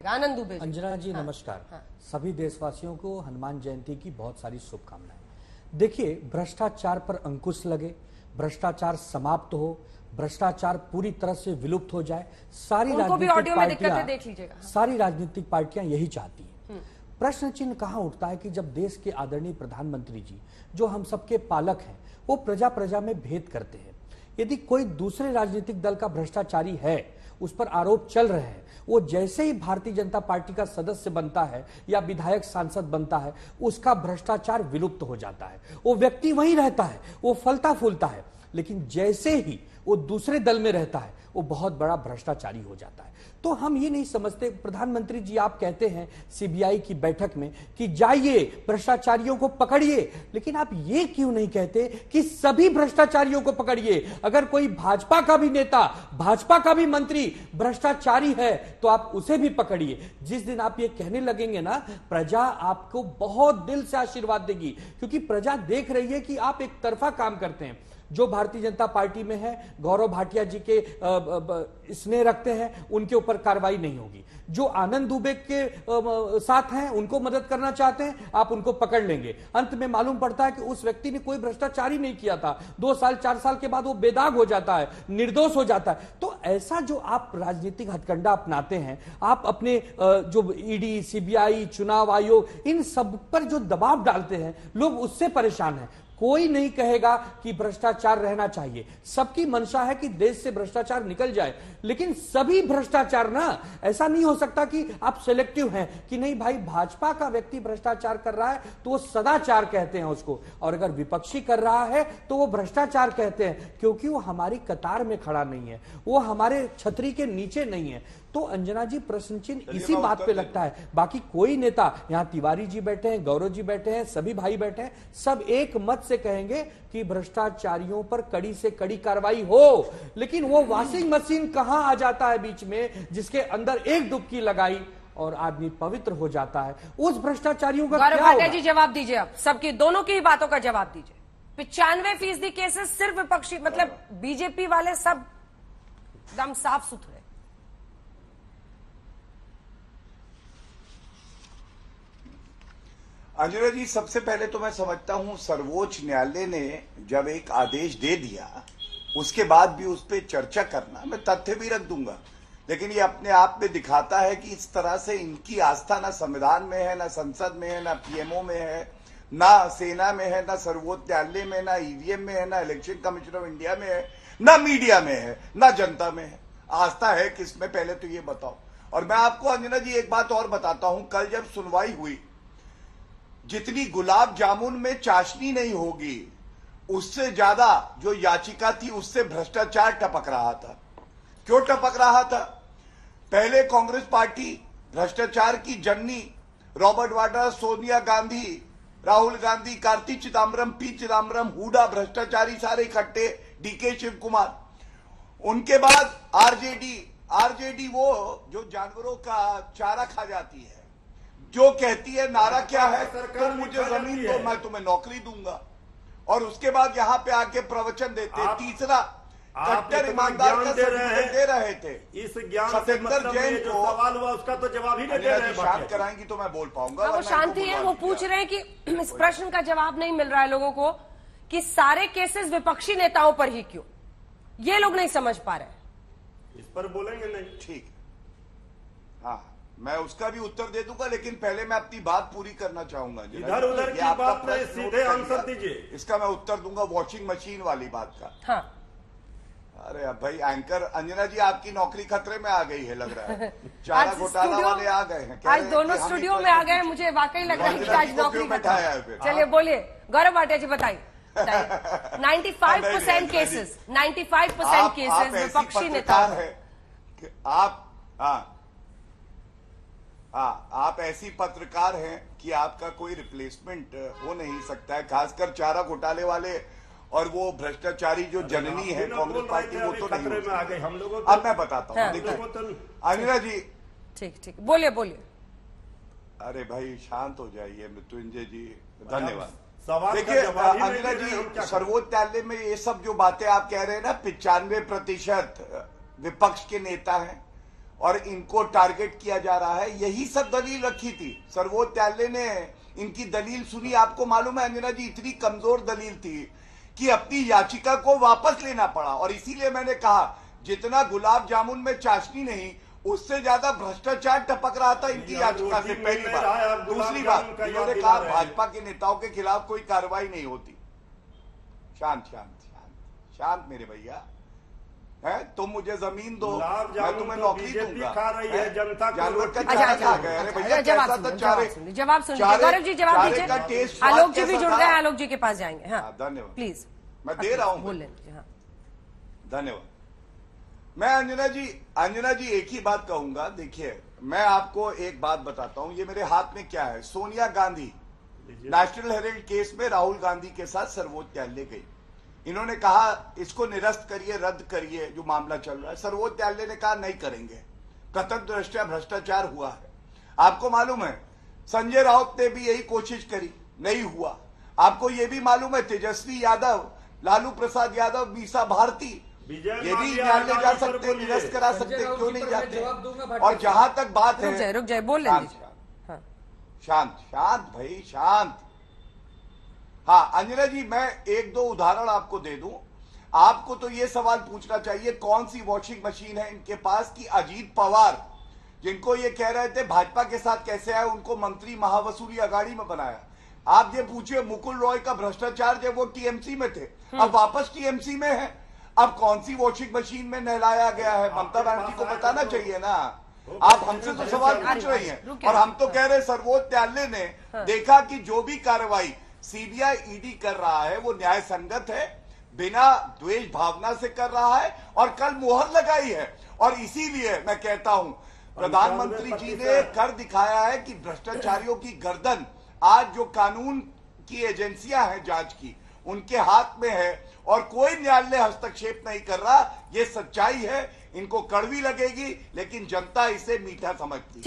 आनंद दुबे। अंजना जी हाँ, नमस्कार। हाँ। सभी देशवासियों को हनुमान जयंती की बहुत सारी शुभकामनाएं। देखिए, भ्रष्टाचार पर अंकुश लगे, भ्रष्टाचार समाप्त हो, भ्रष्टाचार पूरी तरह से विलुप्त हो जाए, सारी राजनीतिक पार्टियां यही चाहती हैं। प्रश्न चिन्ह कहां उठता है कि जब देश के आदरणीय प्रधानमंत्री जी, जो हम सबके पालक हैं, वो प्रजा प्रजा में भेद करते हैं। यदि कोई दूसरे राजनीतिक दल का भ्रष्टाचारी है, उस पर आरोप चल रहे हैं, वो जैसे ही भारतीय जनता पार्टी का सदस्य बनता है या विधायक सांसद बनता है, उसका भ्रष्टाचार विलुप्त हो जाता है। वो व्यक्ति वहीं रहता है, वो फलता फूलता है, लेकिन जैसे ही वो दूसरे दल में रहता है, वो बहुत बड़ा भ्रष्टाचारी हो जाता है। तो हम ये नहीं समझते, प्रधानमंत्री जी आप कहते हैं सीबीआई की बैठक में कि जाइए भ्रष्टाचारियों को पकड़िए, लेकिन आप ये क्यों नहीं कहते कि सभी भ्रष्टाचारियों को पकड़िए। अगर कोई भाजपा का भी नेता, भाजपा का भी मंत्री भ्रष्टाचारी है तो आप उसे भी पकड़िए। जिस दिन आप ये कहने लगेंगे ना, प्रजा आपको बहुत दिल से आशीर्वाद देगी, क्योंकि प्रजा देख रही है कि आप एक तरफा काम करते हैं। जो भारतीय जनता पार्टी में है, गौरव भाटिया जी के स्नेह रखते हैं, उनके ऊपर कार्रवाई नहीं होगी। जो आनंद दुबे के साथ हैं, उनको मदद करना चाहते हैं, आप उनको पकड़ लेंगे। अंत में मालूम पड़ता है कि उस व्यक्ति ने कोई भ्रष्टाचार ही नहीं किया था, 2 साल 4 साल के बाद वो बेदाग हो जाता है, निर्दोष हो जाता है। तो ऐसा जो आप राजनीतिक हथकंडा अपनाते हैं, आप अपने जो ईडी, सीबीआई, चुनाव आयोग, इन सब पर जो दबाव डालते हैं, लोग उससे परेशान हैं। कोई नहीं कहेगा कि भ्रष्टाचार रहना चाहिए, सबकी मंशा है कि देश से भ्रष्टाचार निकल जाए, लेकिन सभी भ्रष्टाचार ना, ऐसा नहीं हो सकता कि आप सिलेक्टिव हैं कि नहीं भाई भाजपा का व्यक्ति भ्रष्टाचार कर रहा है तो वो सदाचार कहते हैं उसको, और अगर विपक्षी कर रहा है तो वो भ्रष्टाचार कहते हैं, क्योंकि वो हमारी कतार में खड़ा नहीं है, वो हमारे छतरी के नीचे नहीं है। तो अंजना जी प्रश्न चिन्ह इसी बात पे लगता है। बाकी कोई नेता, यहां तिवारी जी बैठे हैं, गौरव जी बैठे हैं, सभी भाई बैठे हैं, सब एक मत से कहेंगे कि भ्रष्टाचारियों पर कड़ी से कड़ी कार्रवाई हो। लेकिन वो वॉशिंग मशीन कहां आ जाता है बीच में, जिसके अंदर एक डुबकी लगाई और आदमी पवित्र हो जाता है, उस भ्रष्टाचारियों का क्या होगा? जी जवाब दीजिए, आप सबकी, दोनों की बातों का जवाब दीजिए। 95% केसेस सिर्फ विपक्षी, मतलब बीजेपी वाले सब एकदम साफ सुथरे। अंजना जी, सबसे पहले तो मैं समझता हूं सर्वोच्च न्यायालय ने जब एक आदेश दे दिया, उसके बाद भी उस पर चर्चा करना, मैं तथ्य भी रख दूंगा, लेकिन ये अपने आप में दिखाता है कि इस तरह से इनकी आस्था ना संविधान में है, ना संसद में है, ना पीएमओ में है, ना सेना में है, ना सर्वोच्च न्यायालय में, ना ईवीएम में है, ना इलेक्शन कमीशन ऑफ इंडिया में है, ना मीडिया में है, ना जनता में है। आस्था है किसमें, पहले तो ये बताओ। और मैं आपको अंजना जी एक बात और बताता हूं, कल जब सुनवाई हुई, जितनी गुलाब जामुन में चाशनी नहीं होगी, उससे ज्यादा जो याचिका थी उससे भ्रष्टाचार टपक रहा था। क्यों टपक रहा था? पहले कांग्रेस पार्टी भ्रष्टाचार की जननी, रॉबर्ट वाड्रा, सोनिया गांधी, राहुल गांधी, कार्ति चिदम्बरम, पी चिदम्बरम, हुडा भ्रष्टाचारी सारे इकट्ठे, डीके शिव कुमार। उनके बाद आरजेडी वो जो जानवरों का चारा खा जाती है, जो कहती है नारा क्या है, तुम मुझे जमीन दो मैं तुम्हें नौकरी दूंगा, और उसके बाद यहाँ पे आके प्रवचन देते। तीसरा, कट्टर ईमानदार का सर्टिफिकेट दे रहे थे। इस ज्ञान सत्येंद्र जैन जो को सवाल हुआ उसका तो जवाब ही नहीं दे रहे। शांत कराएंगी तो मैं बोल पाऊंगा। वो शांति है, वो पूछ रहे हैं कि इस प्रश्न का जवाब नहीं मिल रहा है लोगों को कि सारे केसेस विपक्षी नेताओं पर ही क्यों, ये लोग नहीं समझ पा रहे। इस पर बोलेंगे नहीं, ठीक, हाँ मैं उसका भी उत्तर दे दूंगा, लेकिन पहले मैं अपनी बात पूरी करना चाहूंगा। इधर उधर की बात में सीधे आंसर दीजिए। इसका मैं उत्तर दूंगा वॉशिंग मशीन वाली बात का। हाँ। अरे अब भाई एंकर अंजना जी, आपकी नौकरी खतरे में आ गई है लग रहा है। चारा घोटाला वाले आ गए हैं। आज दोनों स्टूडियो में आ गए, मुझे वाकई लग रहा है कि आज नौकरी बैठाया है। चलिए बोलिए, गौरव भाटिया जी बताइए। 95% केसेस विपक्षी नेता है। आप ऐसी पत्रकार हैं कि आपका कोई रिप्लेसमेंट हो नहीं सकता है, खासकर चारा घोटाले वाले और वो भ्रष्टाचारी जो जननी है कांग्रेस पार्टी, वो तो नहीं में आ गए हम लोग। अब मैं बताता हूँ, देखिए अंजना जी। ठीक बोलिए। अरे भाई शांत हो जाइए मृत्युंजय जी, धन्यवाद। देखिए अंजना जी, सर्वोच्च न्यायालय में ये सब जो बातें आप कह रहे हैं ना, 95% विपक्ष के नेता हैं और इनको टारगेट किया जा रहा है, यही सब दलील रखी थी। सर्वोच्च न्यायालय ने इनकी दलील सुनी। आपको मालूम है अंजना जी, इतनी कमजोर दलील थी कि अपनी याचिका को वापस लेना पड़ा। और इसीलिए मैंने कहा जितना गुलाब जामुन में चाशनी नहीं, उससे ज्यादा भ्रष्टाचार टपक रहा था इनकी याचिका से। पहली बात। दूसरी बात, इन्होंने कहा भाजपा के नेताओं के खिलाफ कोई कार्रवाई नहीं होती। शांत शांत शांत शांत मेरे भैया, है तुम मुझे जमीन दो, मैं तुम्हें नौकरी दूंगा। खा रही है जनता को। जानवर का चारा खा गए। अरे भैया जवाब सुनिए। गौरव जी जवाब दीजिए। आलोक जी भी जुड़ गए, आलोक जी के पास जाएंगे। हाँ धन्यवाद, प्लीज। मैं दे रहा हूँ, बोल लेंगे। हाँ धन्यवाद। मैं अंजना जी एक ही बात कहूंगा। देखिए मैं आपको एक बात बताता हूं, ये मेरे हाथ में क्या है। Sonia Gandhi national Herald case में राहुल गांधी के साथ सर्वोच्च न्यायालय गई। इन्होंने कहा इसको निरस्त करिए, रद्द करिए जो मामला चल रहा है। सर्वोच्च न्यायालय ने कहा नहीं करेंगे, प्रत्यक्ष दृष्टया भ्रष्टाचार हुआ है। आपको मालूम है संजय राउत ने भी यही कोशिश करी, नहीं हुआ। आपको ये भी मालूम है तेजस्वी यादव, लालू प्रसाद यादव, मीसा भारती, ये भी न्यायालय जा सकते, निरस्त करा सकते, क्यों नहीं जाते। और जहां तक बात है, रुक जाए बोल लेंगे। शांत शांत भाई शांत। हाँ अंजना जी, मैं एक दो उदाहरण आपको दे दूं। आपको तो ये सवाल पूछना चाहिए कौन सी वॉशिंग मशीन है इनके पास कि अजीत पवार, जिनको ये कह रहे थे भाजपा के साथ कैसे आए, उनको मंत्री महावसूली अगाड़ी में बनाया। आप ये पूछिए मुकुल रॉय का भ्रष्टाचार जब वो टीएमसी में थे, अब वापस टीएमसी में है, अब कौन सी वॉशिंग मशीन में नहलाया गया है, ममता बनर्जी को बताना चाहिए ना। आप हमसे तो सवाल पूछ रही हैं और हम तो कह रहे सर्वोच्च न्यायालय ने देखा कि जो भी कार्रवाई सीबीआई ईडी कर रहा है वो न्याय संगत है, बिना द्वेष भावना से कर रहा है और कल मोहर लगाई है। और इसीलिए मैं कहता हूं प्रधानमंत्री जी ने कर दिखाया है कि भ्रष्टाचारियों की गर्दन आज जो कानून की एजेंसियां हैं जांच की, उनके हाथ में है और कोई न्यायालय हस्तक्षेप नहीं कर रहा। ये सच्चाई है, इनको कड़वी लगेगी लेकिन जनता इसे मीठा समझती है।